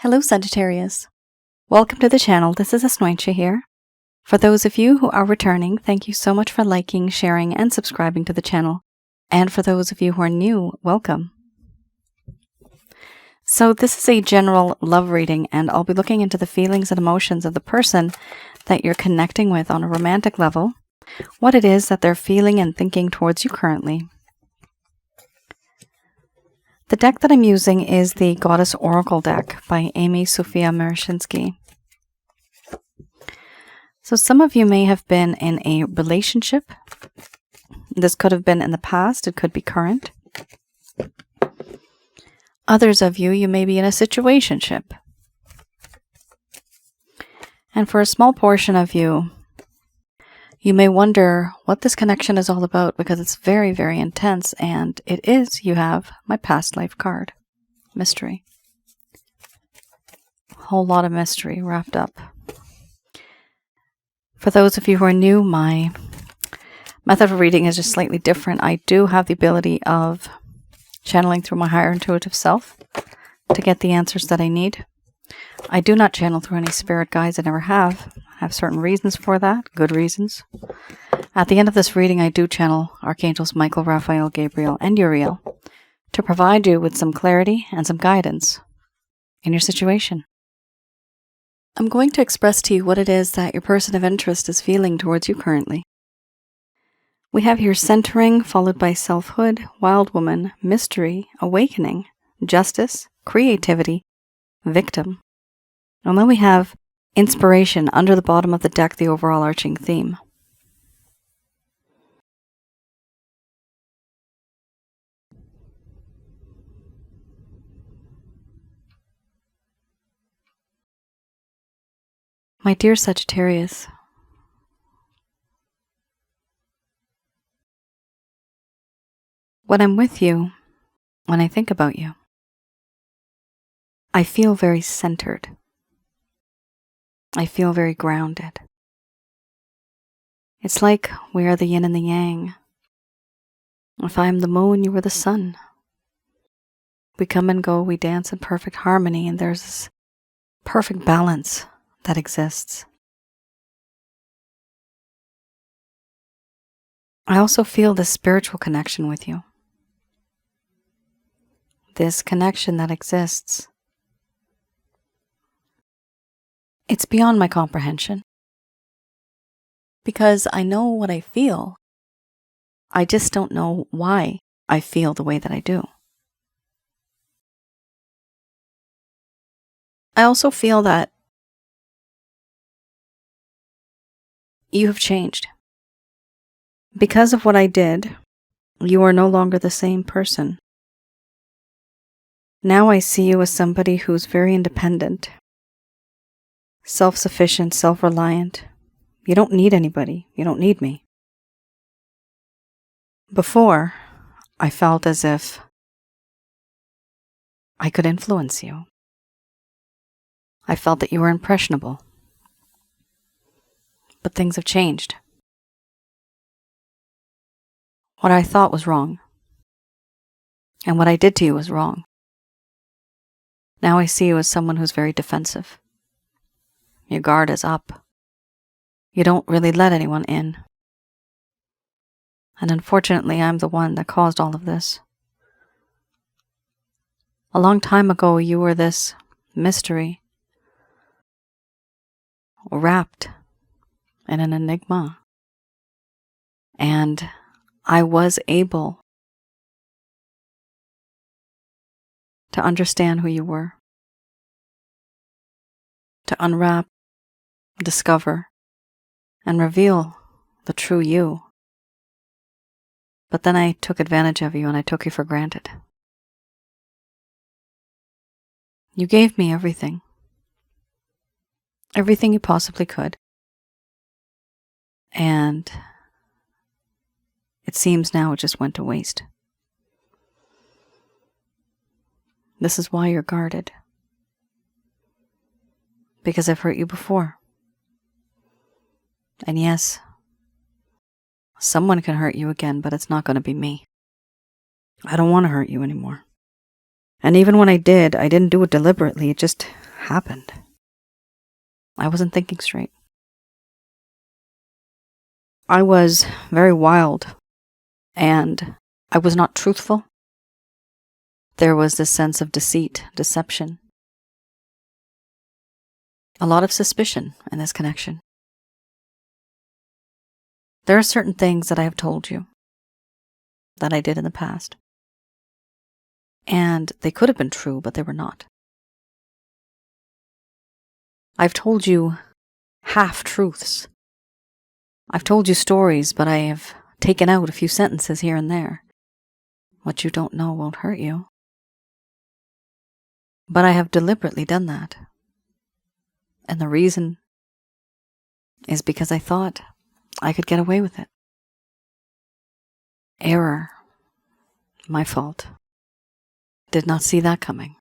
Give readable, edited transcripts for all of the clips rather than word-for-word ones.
Hello Sagittarius. Welcome to the channel. This is Asnointia here. For those of you who are returning, thank you so much for liking, sharing, and subscribing to the channel. And for those of you who are new, welcome. So this is a general love reading, and I'll be looking into the feelings and emotions of the person that you're connecting with on a romantic level, what it is that they're feeling and thinking towards you currently. The deck that I'm using is the Goddess Oracle deck by Amy Sophia Marashinsky. So some of you may have been in a relationship. This could have been in the past, it could be current. Others of you may be in a situationship. And for a small portion of you, you may wonder what this connection is all about because it's very, very intense, and it is, you have my past life card. Mystery. A whole lot of mystery wrapped up. For those of you who are new, my method of reading is just slightly different. I do have the ability of channeling through my higher intuitive self to get the answers that I need. I do not channel through any spirit guides. I never have. I have certain reasons for that, good reasons. At the end of this reading, I do channel Archangels Michael, Raphael, Gabriel, and Uriel to provide you with some clarity and some guidance in your situation. I'm going to express to you what it is that your person of interest is feeling towards you currently. We have here centering, followed by selfhood, wild woman, mystery, awakening, justice, creativity, victim. And then we have inspiration under the bottom of the deck, the overall arching theme. My dear Sagittarius, when I'm with you, when I think about you, I feel very centered. I feel very grounded. It's like we are the yin and the yang. If I am the moon, you are the sun. We come and go, we dance in perfect harmony, and there's this perfect balance that exists. I also feel this spiritual connection with you. This connection that exists. It's beyond my comprehension. Because I know what I feel. I just don't know why I feel the way that I do. I also feel that you have changed. Because of what I did, you are no longer the same person. Now I see you as somebody who's very independent, self-sufficient, self-reliant. You don't need anybody. You don't need me. Before, I felt as if I could influence you. I felt that you were impressionable. But things have changed. What I thought was wrong, and what I did to you was wrong. Now I see you as someone who's very defensive. Your guard is up. You don't really let anyone in. And unfortunately, I'm the one that caused all of this. A long time ago, you were this mystery, wrapped in an enigma. And I was able to understand who you were, to unwrap, discover, and reveal the true you. But then I took advantage of you and I took you for granted. You gave me everything. Everything you possibly could. And it seems now it just went to waste. This is why you're guarded. Because I've hurt you before. And yes, someone can hurt you again, but it's not going to be me. I don't want to hurt you anymore. And even when I didn't do it deliberately. It just happened? I wasn't thinking straight. I was very wild, and I was not truthful. There was this sense of deceit, deception, a lot of suspicion in this connection. There are certain things that I have told you that I did in the past, and they could have been true, but they were not. I've told you half-truths. I've told you stories, but I have taken out a few sentences here and there. What you don't know won't hurt you. But I have deliberately done that. And the reason is because I thought I could get away with it. Error. My fault. Did not see that coming.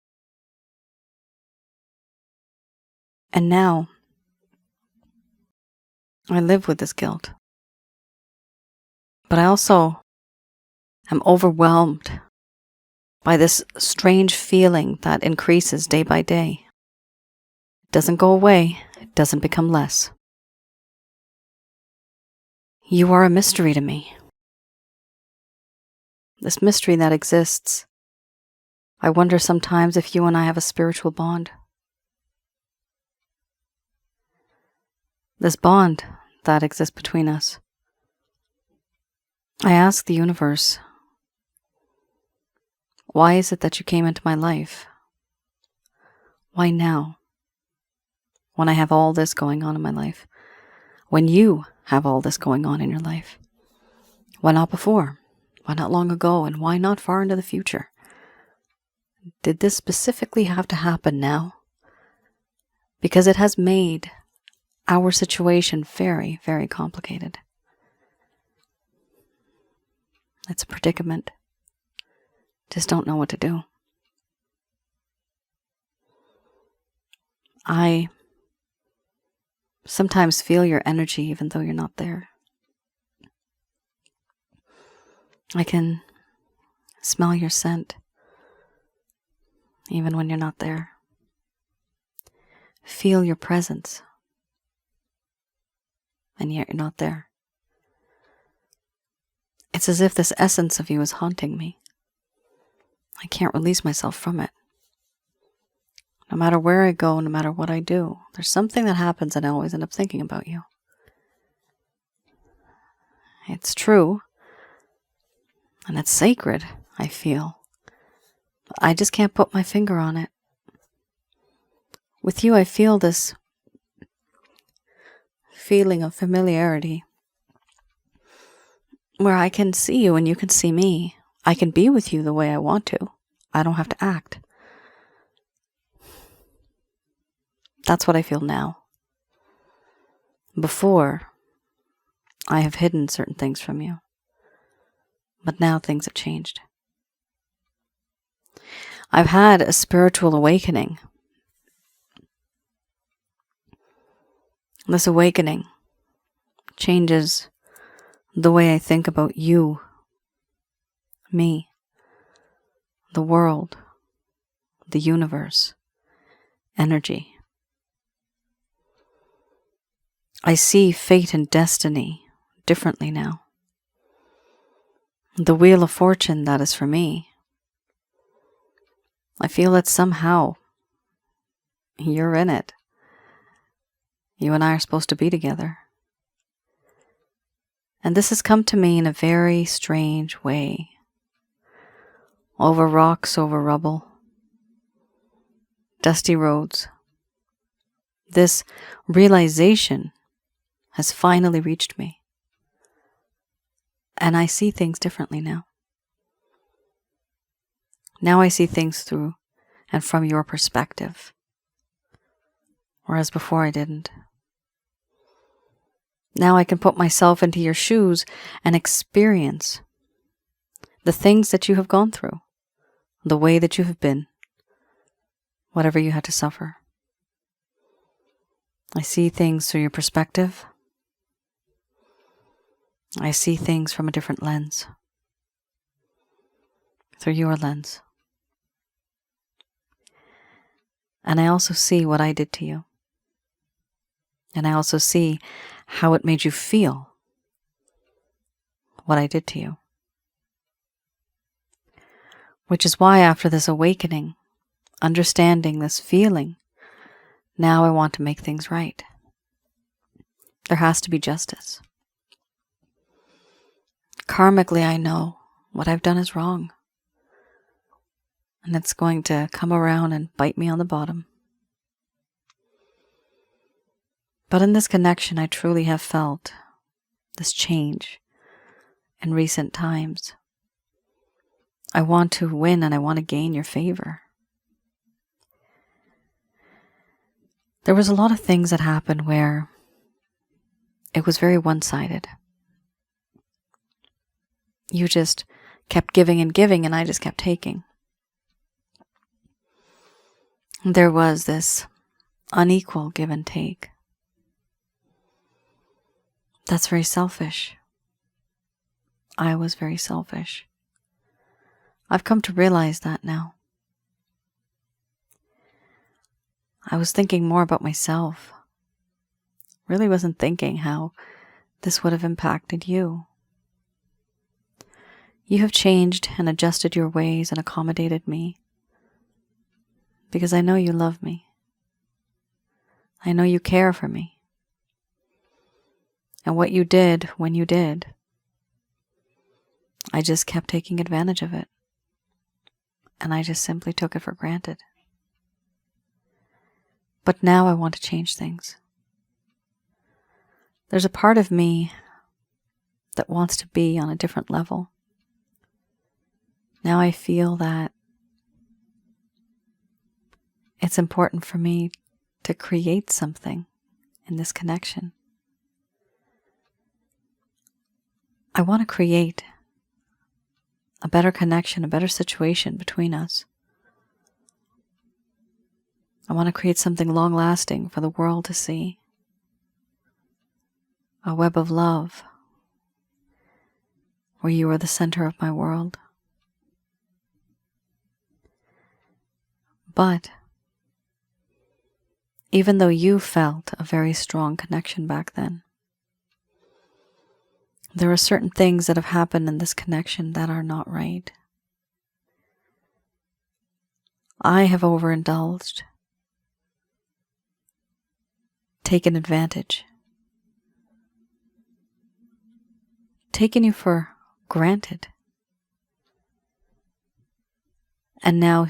And now, I live with this guilt. But I also am overwhelmed by this strange feeling that increases day by day. It doesn't go away. It doesn't become less. You are a mystery to me. This mystery that exists. I wonder sometimes if you and I have a spiritual bond. This bond that exists between us. I ask the universe, why is it that you came into my life? Why now? When I have all this going on in my life? When you have all this going on in your life? Why not before? Why not long ago? And why not far into the future? Did this specifically have to happen now? Because it has made our situation very, very complicated. It's a predicament. Just don't know what to do. I sometimes feel your energy even though you're not there. I can smell your scent even when you're not there. Feel your presence, and yet you're not there. It's as if this essence of you is haunting me. I can't release myself from it. No matter where I go, no matter what I do, there's something that happens and I always end up thinking about you. It's true, and it's sacred, I feel. I just can't put my finger on it. With you, I feel this feeling of familiarity, where I can see you and you can see me. I can be with you the way I want to. I don't have to act. That's what I feel now. Before, I have hidden certain things from you. But now things have changed. I've had a spiritual awakening. This awakening changes the way I think about you, me, the world, the universe, energy. I see fate and destiny differently now. The wheel of fortune that is for me, I feel that somehow you're in it. You and I are supposed to be together. And this has come to me in a very strange way. Over rocks, over rubble, dusty roads. This realization has finally reached me. And I see things differently now. Now I see things through and from your perspective. Whereas before I didn't. Now I can put myself into your shoes and experience the things that you have gone through, the way that you have been, whatever you had to suffer. I see things through your perspective. I see things from a different lens, through your lens. And I also see what I did to you. And I also see how it made you feel, what I did to you. Which is why after this awakening, understanding this feeling, now I want to make things right. There has to be justice. Karmically, I know what I've done is wrong. And it's going to come around and bite me on the bottom. But in this connection, I truly have felt this change in recent times. I want to win and I want to gain your favor. There was a lot of things that happened where it was very one-sided. You just kept giving and giving and I just kept taking. There was this unequal give and take. That's very selfish. I was very selfish. I've come to realize that now. I was thinking more about myself. Really wasn't thinking how this would have impacted you. You have changed and adjusted your ways and accommodated me because I know you love me. I know you care for me. And what you did when you did, I just kept taking advantage of it. And I just simply took it for granted. But now I want to change things. There's a part of me that wants to be on a different level. Now I feel that it's important for me to create something in this connection. I want to create a better connection, a better situation between us. I want to create something long-lasting for the world to see. A web of love where you are the center of my world. But even though you felt a very strong connection back then, there are certain things that have happened in this connection that are not right. I have overindulged, taken advantage, taken you for granted. And now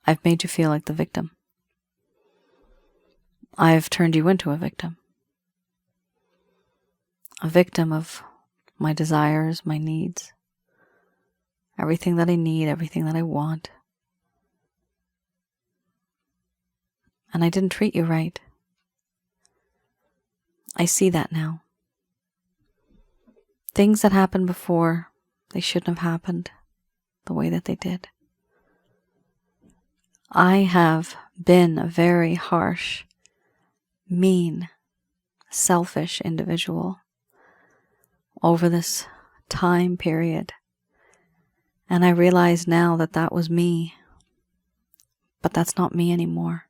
I've made you feel like the victim. I've turned you into a victim. A victim of my desires, my needs, everything that I need, everything that I want. And I didn't treat you right. I see that now. Things that happened before, they shouldn't have happened the way that they did. I have been a very harsh, mean, selfish individual over this time period. And I realize now that that was me, but that's not me anymore.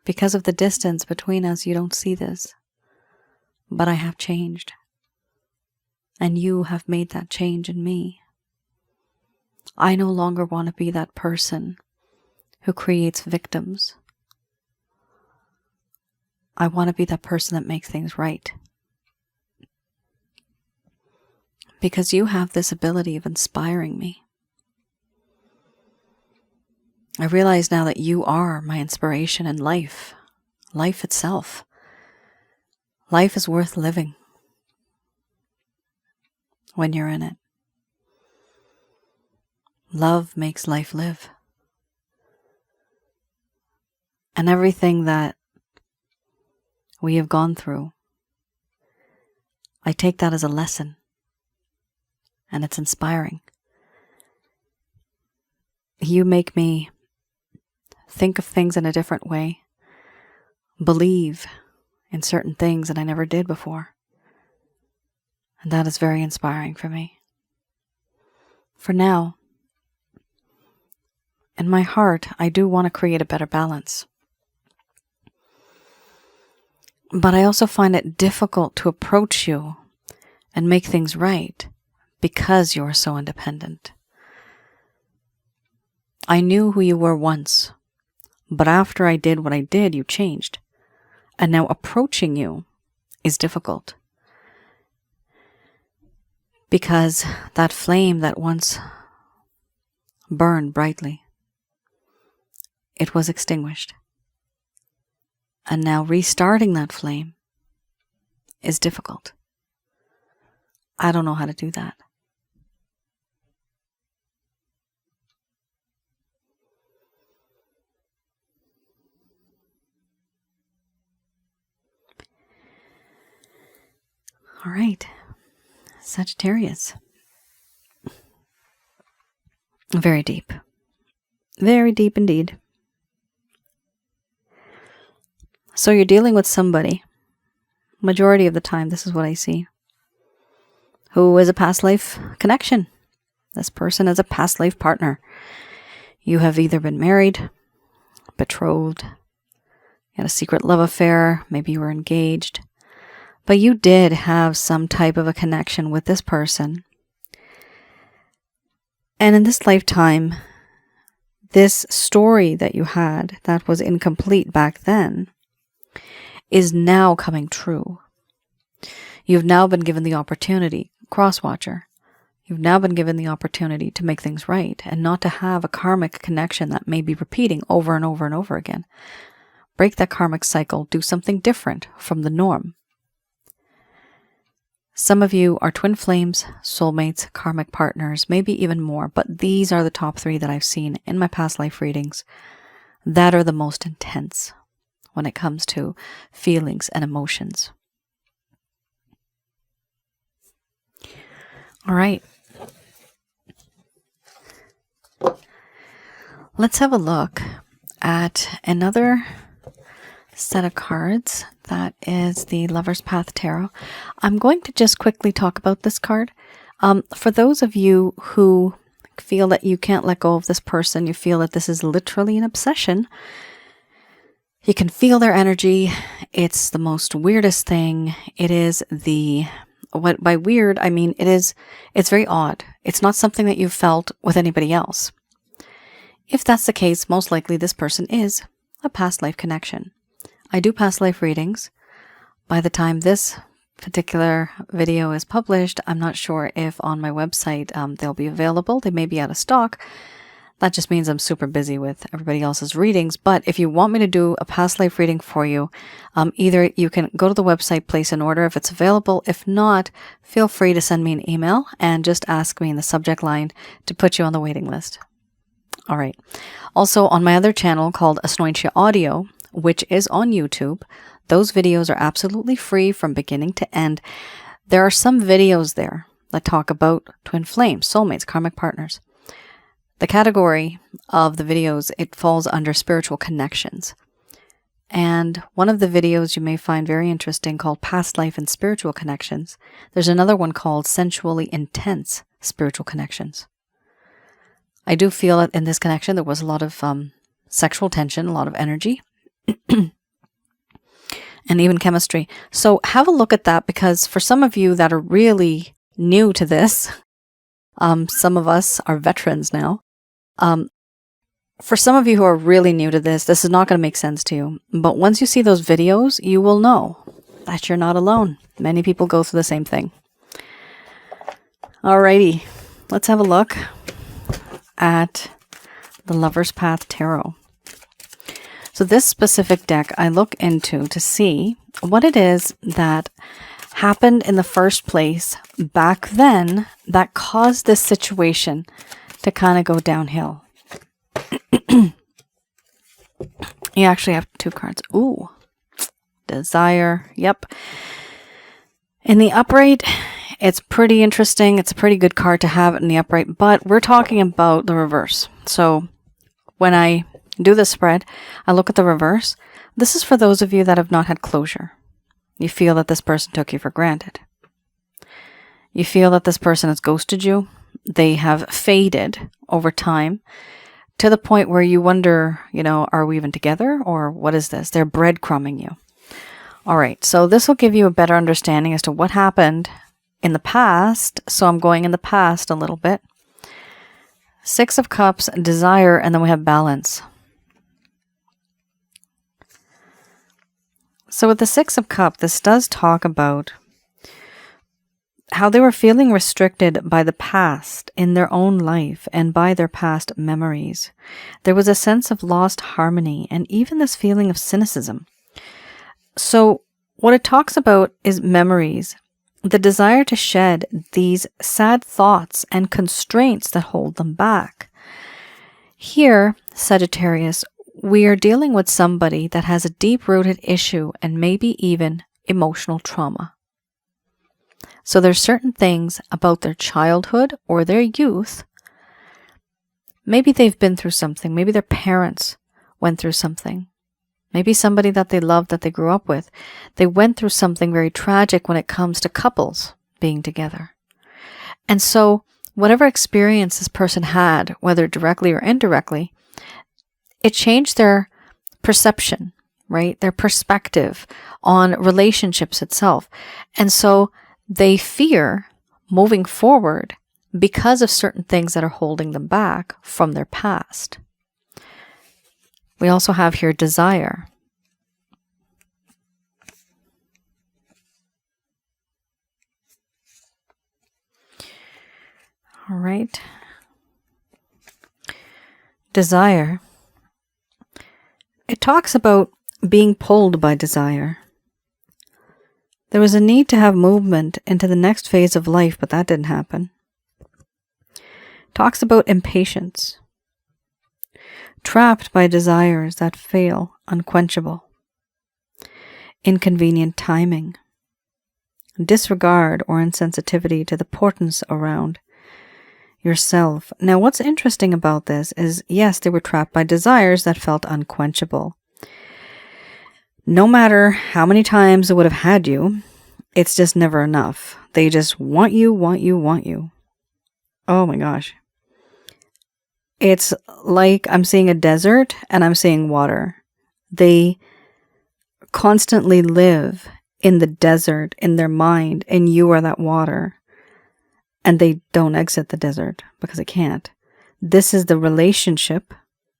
Because of the distance between us, you don't see this, but I have changed. And you have made that change in me. I no longer want to be that person who creates victims. I want to be that person that makes things right. Because you have this ability of inspiring me. I realize now that you are my inspiration in life. Life itself. Life is worth living when you're in it. Love makes life live. And everything that we have gone through, I take that as a lesson. And it's inspiring. You make me think of things in a different way, believe in certain things that I never did before. And that is very inspiring for me. For now, in my heart, I do want to create a better balance. But I also find it difficult to approach you and make things right because you are so independent. I knew who you were once, but after I did what I did, you changed. And now approaching you is difficult. Because that flame that once burned brightly, it was extinguished. And now restarting that flame is difficult. I don't know how to do that. All right, Sagittarius. Very deep. Very deep indeed. So you're dealing with somebody, majority of the time, this is what I see, who is a past life connection. This person is a past life partner. You have either been married, betrothed, you had a secret love affair, maybe you were engaged, but you did have some type of a connection with this person. And in this lifetime, this story that you had that was incomplete back then is now coming true. You've now been given the opportunity, cross-watcher, you've now been given the opportunity to make things right and not to have a karmic connection that may be repeating over and over and over again. Break that karmic cycle, do something different from the norm. Some of you are twin flames, soulmates, karmic partners, maybe even more, but these are the top 3 that I've seen in my past life readings that are the most intense when it comes to feelings and emotions. All right. Let's have a look at another set of cards. That is the Lover's Path Tarot. I'm going to just quickly talk about this card. For those of you who feel that you can't let go of this person, you feel that this is literally an obsession, you can feel their energy. It's the most weirdest thing. It is what by weird, I mean, it's very odd. It's not something that you've felt with anybody else. If that's the case, most likely this person is a past life connection. I do past life readings. By the time this particular video is published, I'm not sure if on my website they'll be available. They may be out of stock. That just means I'm super busy with everybody else's readings. But if you want me to do a past life reading for you, either you can go to the website, place an order if it's available. If not, feel free to send me an email and just ask me in the subject line to put you on the waiting list. All right. Also, on my other channel called Asnointia Audio, which is on YouTube, those videos are absolutely free from beginning to end. There are some videos there that talk about twin flames, soulmates, karmic partners. The category of the videos, it falls under spiritual connections. And one of the videos you may find very interesting called Past Life and Spiritual Connections. There's another one called Sensually Intense Spiritual Connections. I do feel that in this connection there was a lot of sexual tension, a lot of energy, and even chemistry. So have a look at that, because for some of you that are really new to this, some of us are veterans now. For some of you who are really new to this is not going to make sense to you. But once you see those videos, you will know that you're not alone. Many people go through the same thing. Alrighty, let's have a look at the Lover's Path Tarot. So this specific deck I look into to see what it is that happened in the first place back then that caused this situation to kind of go downhill. You actually have 2 cards. Ooh, Desire. Yep. In the upright, it's pretty interesting. It's a pretty good card to have in the upright, but we're talking about the reverse. So when I do the spread, I look at the reverse. This is for those of you that have not had closure. You feel that this person took you for granted. You feel that this person has ghosted you. They have faded over time to the point where you wonder, are we even together, or what is this? They're breadcrumbing you. All right, so this will give you a better understanding as to what happened in the past. So I'm going in the past a little bit. 6 of Cups, desire, and then we have balance. So with the 6 of Cups, this does talk about how they were feeling restricted by the past in their own life and by their past memories. There was a sense of lost harmony and even this feeling of cynicism. So what it talks about is memories, the desire to shed these sad thoughts and constraints that hold them back. Here, Sagittarius, we are dealing with somebody that has a deep-rooted issue and maybe even emotional trauma. So there's certain things about their childhood or their youth. Maybe they've been through something. Maybe their parents went through something. Maybe somebody that they loved, that they grew up with, they went through something very tragic when it comes to couples being together. And so whatever experience this person had, whether directly or indirectly, it changed their perception, right? Their perspective on relationships itself. And so they fear moving forward because of certain things that are holding them back from their past. We also have here desire. All right. Desire. It talks about being pulled by desire. There was a need to have movement into the next phase of life, but that didn't happen. Talks about impatience. Trapped by desires that fail, unquenchable. Inconvenient timing. Disregard or insensitivity to the importance around yourself. Now, what's interesting about this is, yes, they were trapped by desires that felt unquenchable. No matter how many times they would have had you, it's just never enough. They just want you, want you, want you. Oh my gosh. It's like I'm seeing a desert and I'm seeing water. They constantly live in the desert in their mind, and you are that water. And they don't exit the desert because they can't. This is the relationship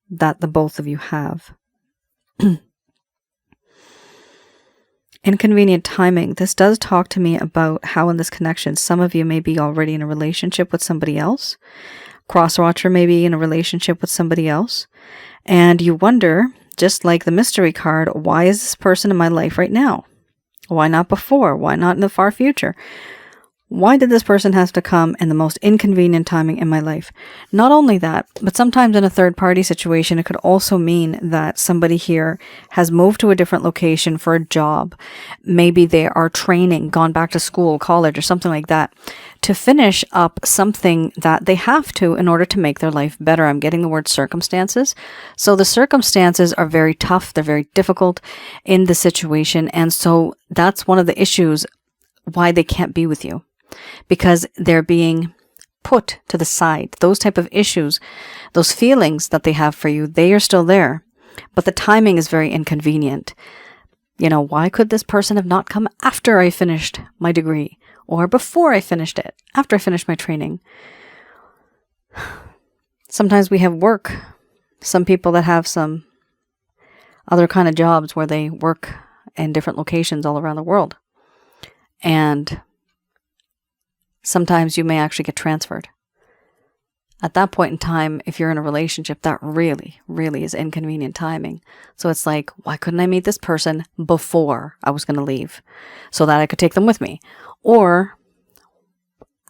that the both of you have. Inconvenient timing. This does talk to me about how in this connection, some of you may be already in a relationship with somebody else. Crosswatcher may be in a relationship with somebody else. And you wonder, just like the mystery card, why is this person in my life right now? Why not before? Why not in the far future? Why did this person have to come in the most inconvenient timing in my life? Not only that, but sometimes in a third-party situation, it could also mean that somebody here has moved to a different location for a job. Maybe they are training, gone back to school, college, or something like that, to finish up something that they have to in order to make their life better. I'm getting the word circumstances. So the circumstances are very tough. They're very difficult in the situation. And so that's one of the issues why they can't be with you. Because they're being put to the side. Those type of issues, those feelings that they have for you, they are still there. But the timing is very inconvenient. Why could this person have not come after I finished my degree? Or before I finished it? After I finished my training? Sometimes we have work. Some people that have some other kind of jobs where they work in different locations all around the world. And sometimes you may actually get transferred. At that point in time, if you're in a relationship, that really, really is inconvenient timing. So it's like, why couldn't I meet this person before I was going to leave so that I could take them with me? Or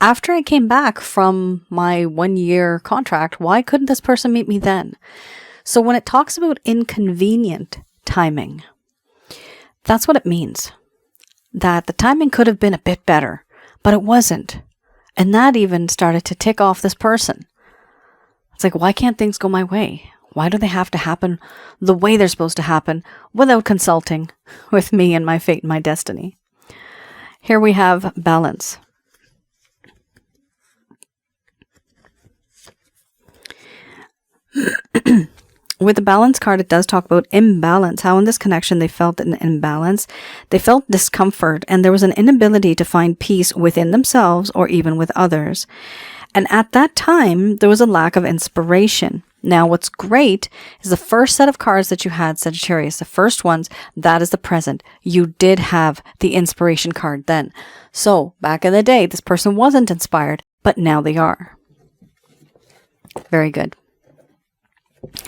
after I came back from my 1-year contract, why couldn't this person meet me then? So when it talks about inconvenient timing, that's what it means. That the timing could have been a bit better, but it wasn't. And that even started to tick off this person. It's like, why can't things go my way? Why do they have to happen the way they're supposed to happen without consulting with me and my fate and my destiny? Here we have balance. With the balance card, it does talk about imbalance, how in this connection they felt an imbalance. They felt discomfort, and there was an inability to find peace within themselves or even with others. And at that time, there was a lack of inspiration. Now, what's great is the first set of cards that you had, Sagittarius, the first ones, that is the present. You did have the inspiration card then. So, back in the day, this person wasn't inspired, but now they are. Very good.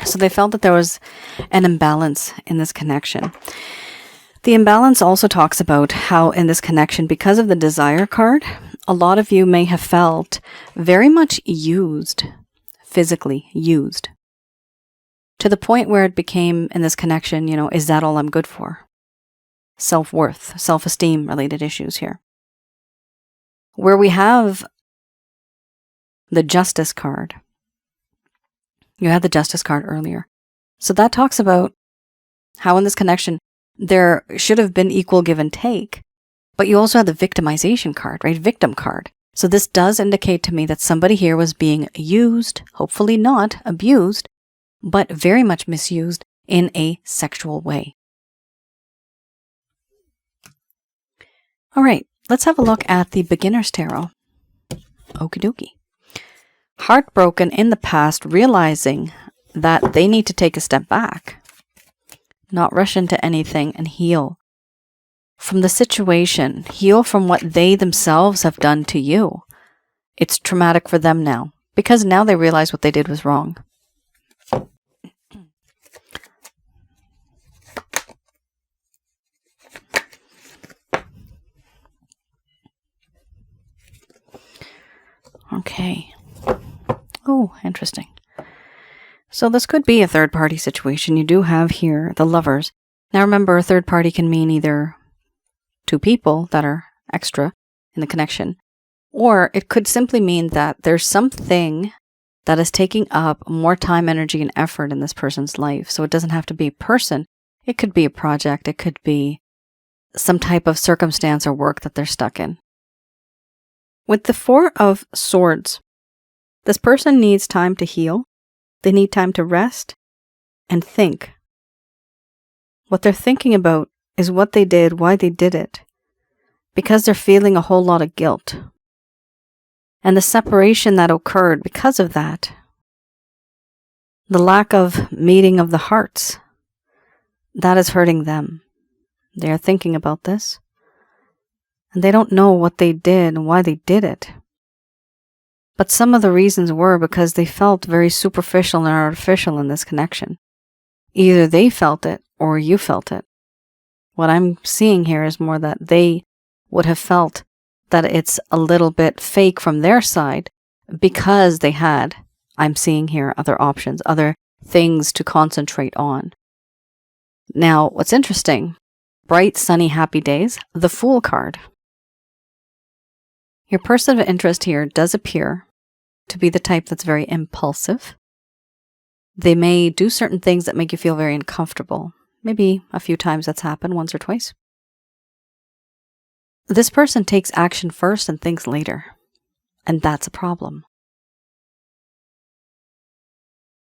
So they felt that there was an imbalance in this connection. The imbalance also talks about how in this connection, because of the desire card, a lot of you may have felt very much used, physically used, to the point where it became in this connection, is that all I'm good for? Self-worth, self-esteem related issues here. Where we have the Justice card. You had the Justice card earlier. So that talks about how in this connection there should have been equal give and take, but you also had the victimization card, right? Victim card. So this does indicate to me that somebody here was being used, hopefully not abused, but very much misused in a sexual way. All right, let's have a look at the Beginner's Tarot. Okie dokie. Heartbroken in the past, realizing that they need to take a step back, not rush into anything, and heal from the situation, heal from what they themselves have done to you. It's traumatic for them now, because now they realize what they did was wrong. Okay. Oh, interesting. So this could be a third-party situation. You do have here the Lovers. Now remember, a third party can mean either two people that are extra in the connection, or it could simply mean that there's something that is taking up more time, energy, and effort in this person's life. So it doesn't have to be a person. It could be a project. It could be some type of circumstance or work that they're stuck in. With the Four of Swords, this person needs time to heal. They need time to rest and think. What they're thinking about is what they did, why they did it, because they're feeling a whole lot of guilt. And the separation that occurred because of that, the lack of meeting of the hearts, that is hurting them. They are thinking about this, and they don't know what they did and why they did it. But some of the reasons were because they felt very superficial and artificial in this connection. Either they felt it or you felt it. What I'm seeing here is more that they would have felt that it's a little bit fake from their side because they had, I'm seeing here, other options, other things to concentrate on. Now, what's interesting, bright, sunny, happy days, the Fool card. Your person of interest here does appear to be the type that's very impulsive. They may do certain things that make you feel very uncomfortable. Maybe a few times that's happened, once or twice. This person takes action first and thinks later, and that's a problem.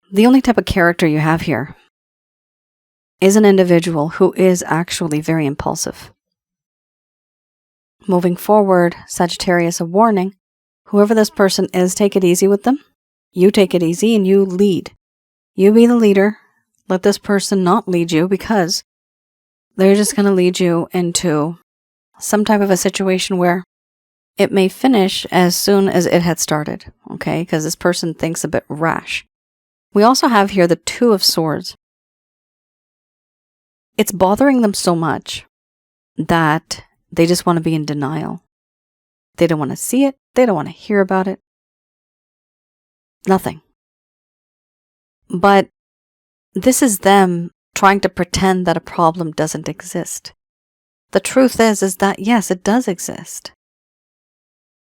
The only type of character you have here is an individual who is actually very impulsive. Moving forward, Sagittarius, a warning. Whoever this person is, take it easy with them. You take it easy and you lead. You be the leader. Let this person not lead you, because they're just going to lead you into some type of a situation where it may finish as soon as it had started, okay? Because this person thinks a bit rash. We also have here the Two of Swords. It's bothering them so much that they just want to be in denial. They don't want to see it. They don't want to hear about it. Nothing. But this is them trying to pretend that a problem doesn't exist. The truth is that yes, it does exist.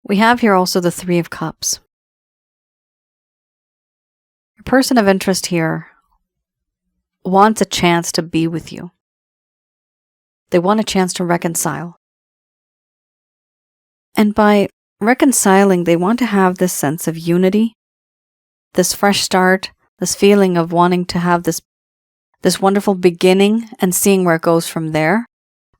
We have here also the Three of Cups. Your person of interest here wants a chance to be with you. They want a chance to reconcile. And by reconciling, they want to have this sense of unity, this fresh start, This feeling of wanting to have this wonderful beginning and seeing where it goes from there.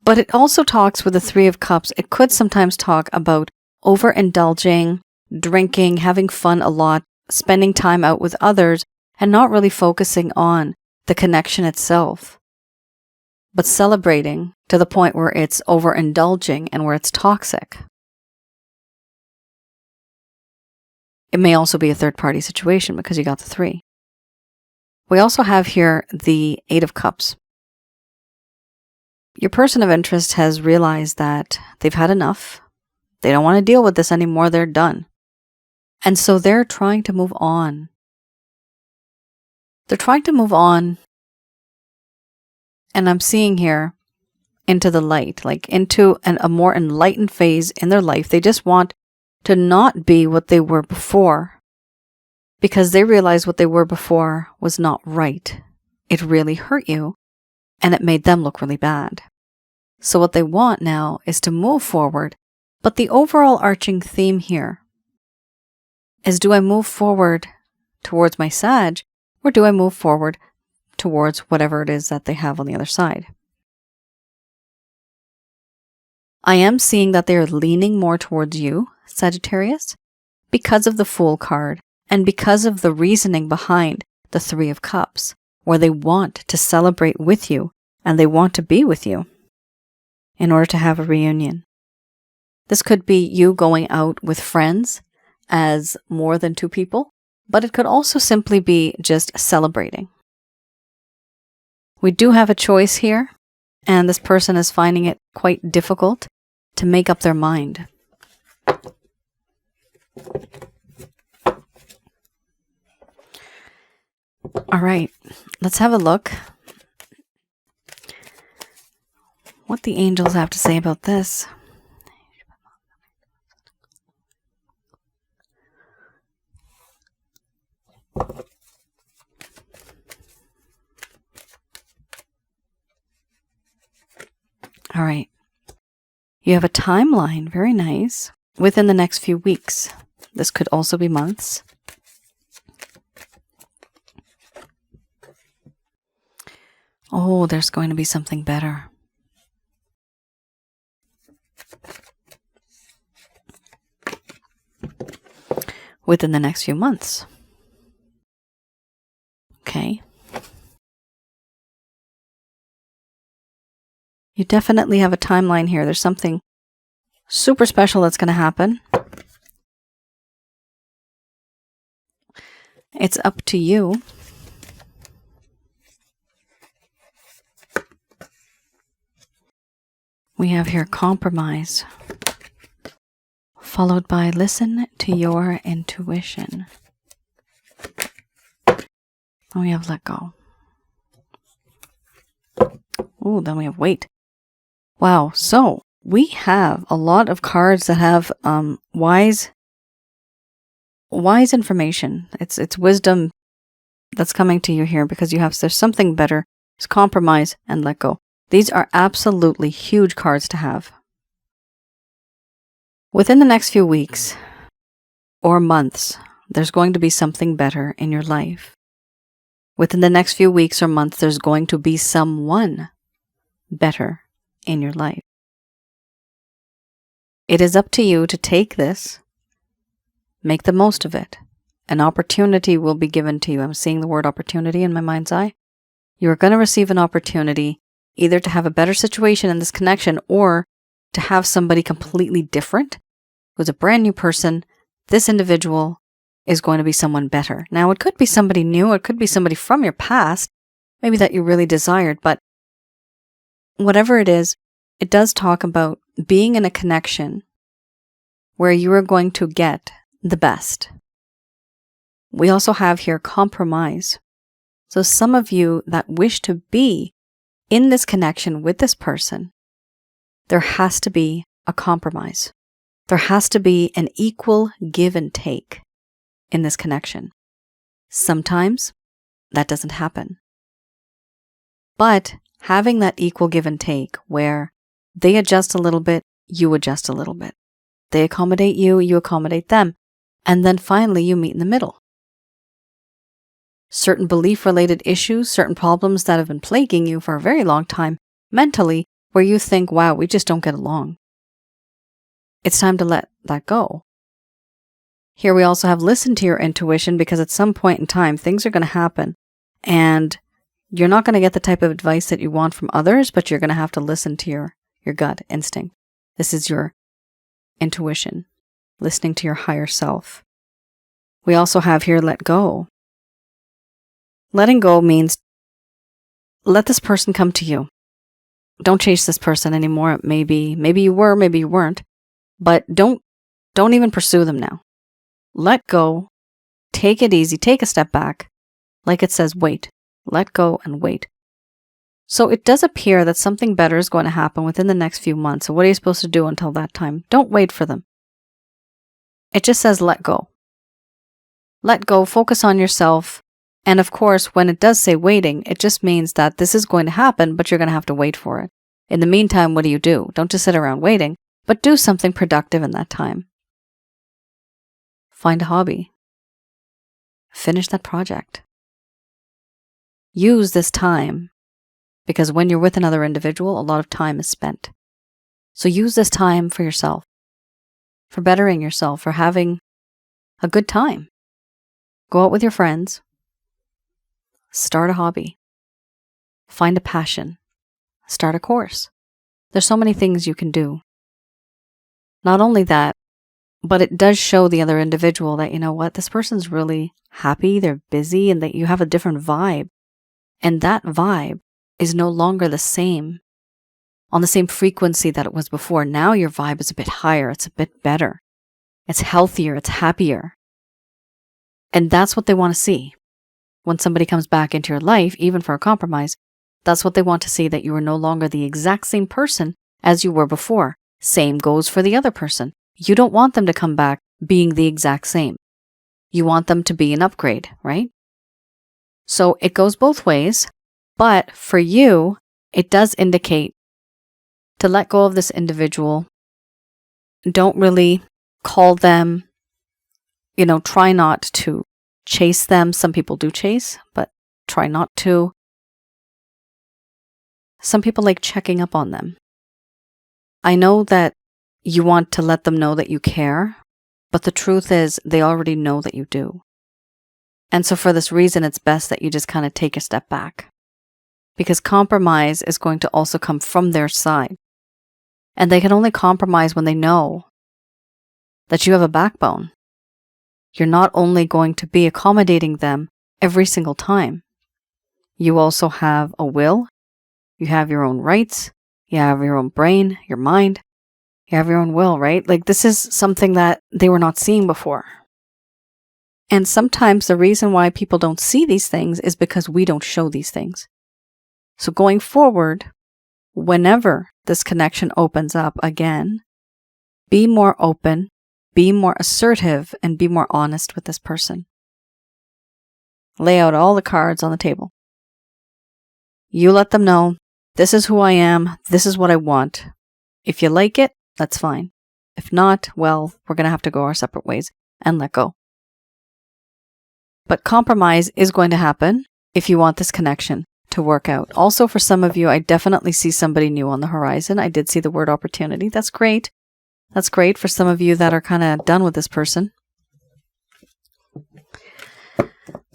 But it also talks with the Three of Cups. It could sometimes talk about overindulging, drinking, having fun a lot, spending time out with others, and not really focusing on the connection itself, but celebrating to the point where it's overindulging and where it's toxic. It may also be a third-party situation because you got the 3. We also have here the 8 of Cups. Your person of interest has realized that they've had enough. They don't want to deal with this anymore. They're done. And so they're trying to move on. They're trying to move on. And I'm seeing here into the light, like into a more enlightened phase in their life. They just want to not be what they were before because they realized what they were before was not right. It really hurt you and it made them look really bad. So what they want now is to move forward. But the overall arching theme here is, do I move forward towards my Sag, or do I move forward towards whatever it is that they have on the other side? I am seeing that they are leaning more towards you, Sagittarius, because of the Fool card and because of the reasoning behind the 3 of Cups, where they want to celebrate with you and they want to be with you in order to have a reunion. This could be you going out with friends as more than 2 people, but it could also simply be just celebrating. We do have a choice here, and this person is finding it quite difficult to make up their mind. All right, let's have a look what the angels have to say about this. All right. You have a timeline, very nice, within the next few weeks. This could also be months. Oh, there's going to be something better. Within the next few months. Okay. You definitely have a timeline here. There's something super special that's going to happen. It's up to you. We have here compromise, followed by listen to your intuition. And we have let go. Oh, then we have wait. Wow, so we have a lot of cards that have wise information. It's wisdom that's coming to you here because there's something better. It's compromise and let go. These are absolutely huge cards to have. Within the next few weeks or months, there's going to be something better in your life. Within the next few weeks or months, there's going to be someone better in your life. It is up to you to take this, make the most of it. An opportunity will be given to you. I'm seeing the word opportunity in my mind's eye. You are going to receive an opportunity either to have a better situation in this connection or to have somebody completely different who's a brand new person. This individual is going to be someone better. Now, it could be somebody new. It could be somebody from your past, maybe that you really desired. But whatever it is, it does talk about being in a connection where you are going to get the best. We also have here compromise. So some of you that wish to be in this connection with this person, there has to be a compromise. There has to be an equal give and take in this connection. Sometimes that doesn't happen. But having that equal give and take where they adjust a little bit, you adjust a little bit. They accommodate you, you accommodate them. And then finally you meet in the middle. certain belief-related issues, certain problems that have been plaguing you for a very long time mentally, where you think, wow, we just don't get along. It's time to let that go. Here we also have listen to your intuition, because at some point in time, things are going to happen and you're not going to get the type of advice that you want from others, but you're going to have to listen to your gut instinct. This is your intuition, listening to your higher self. We also have here, let go. Letting go means let this person come to you. Don't chase this person anymore. Maybe you were, maybe you weren't, but don't even pursue them now. Let go, take it easy, take a step back. Like it says, wait, let go and wait. So it does appear that something better is going to happen within the next few months. So what are you supposed to do until that time? Don't wait for them. It just says let go. Let go, focus on yourself. And of course, when it does say waiting, it just means that this is going to happen, but you're going to have to wait for it. In the meantime, what do? Don't just sit around waiting, but do something productive in that time. Find a hobby. Finish that project. Use this time, because when you're with another individual, a lot of time is spent. So use this time for yourself, for bettering yourself, for having a good time. Go out with your friends. Start a hobby. Find a passion. Start a course. There's so many things you can do. Not only that, but it does show the other individual that, you know what, this person's really happy, they're busy, and that you have a different vibe. And that vibe is no longer the same, on the same frequency that it was before. Now your vibe is a bit higher, it's a bit better. It's healthier, it's happier. And that's what they want to see. When somebody comes back into your life, even for a compromise, that's what they want to see, that you are no longer the exact same person as you were before. Same goes for the other person. You don't want them to come back being the exact same. You want them to be an upgrade, right? So it goes both ways, but for you, it does indicate to let go of this individual. Don't really call them, try not to chase them. Some people do chase, but try not to. Some people like checking up on them. I know that you want to let them know that you care, but the truth is they already know that you do. And so for this reason, it's best that you just kind of take a step back, because compromise is going to also come from their side. And they can only compromise when they know that you have a backbone. You're not only going to be accommodating them every single time. You also have a will. You have your own rights. You have your own brain, your mind. You have your own will, right? Like, this is something that they were not seeing before. And sometimes the reason why people don't see these things is because we don't show these things. So going forward, whenever this connection opens up again, be more open, be more assertive, and be more honest with this person. Lay out all the cards on the table. You let them know, this is who I am, this is what I want. If you like it, that's fine. If not, well, we're going to have to go our separate ways and let go. But compromise is going to happen if you want this connection to work out. Also, for some of you, I definitely see somebody new on the horizon. I did see the word opportunity. That's great. That's great for some of you that are kind of done with this person.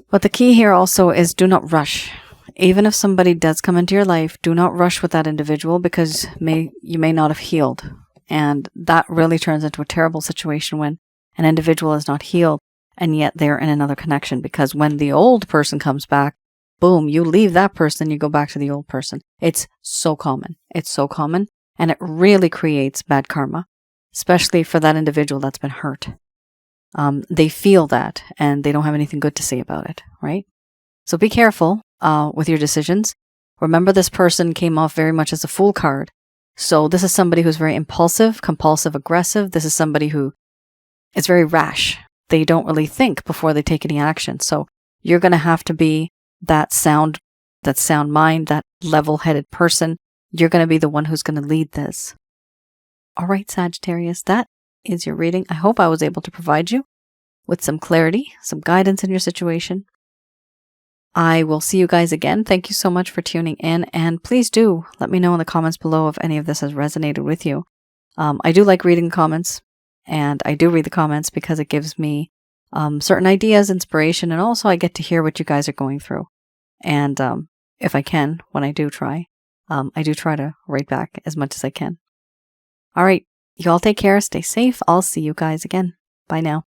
But the key here also is do not rush. Even if somebody does come into your life, do not rush with that individual, because you may not have healed. And that really turns into a terrible situation when an individual is not healed and yet they're in another connection. Because when the old person comes back, boom, you leave that person, you go back to the old person. It's so common. It's so common. And it really creates bad karma, especially for that individual that's been hurt. They feel that and they don't have anything good to say about it, right? So be careful with your decisions. Remember, this person came off very much as a fool card. So this is somebody who's very impulsive, compulsive, aggressive. This is somebody who is very rash. They don't really think before they take any action. So you're going to have to be that sound mind, that level-headed person. You're going to be the one who's going to lead this. All right, Sagittarius, that is your reading. I hope I was able to provide you with some clarity, some guidance in your situation. I will see you guys again. Thank you so much for tuning in, and please do let me know in the comments below if any of this has resonated with you. I do like reading comments, and I do read the comments because it gives me certain ideas, inspiration, and also I get to hear what you guys are going through. And if I can, when I do try to write back as much as I can. All right, you all take care, stay safe. I'll see you guys again. Bye now.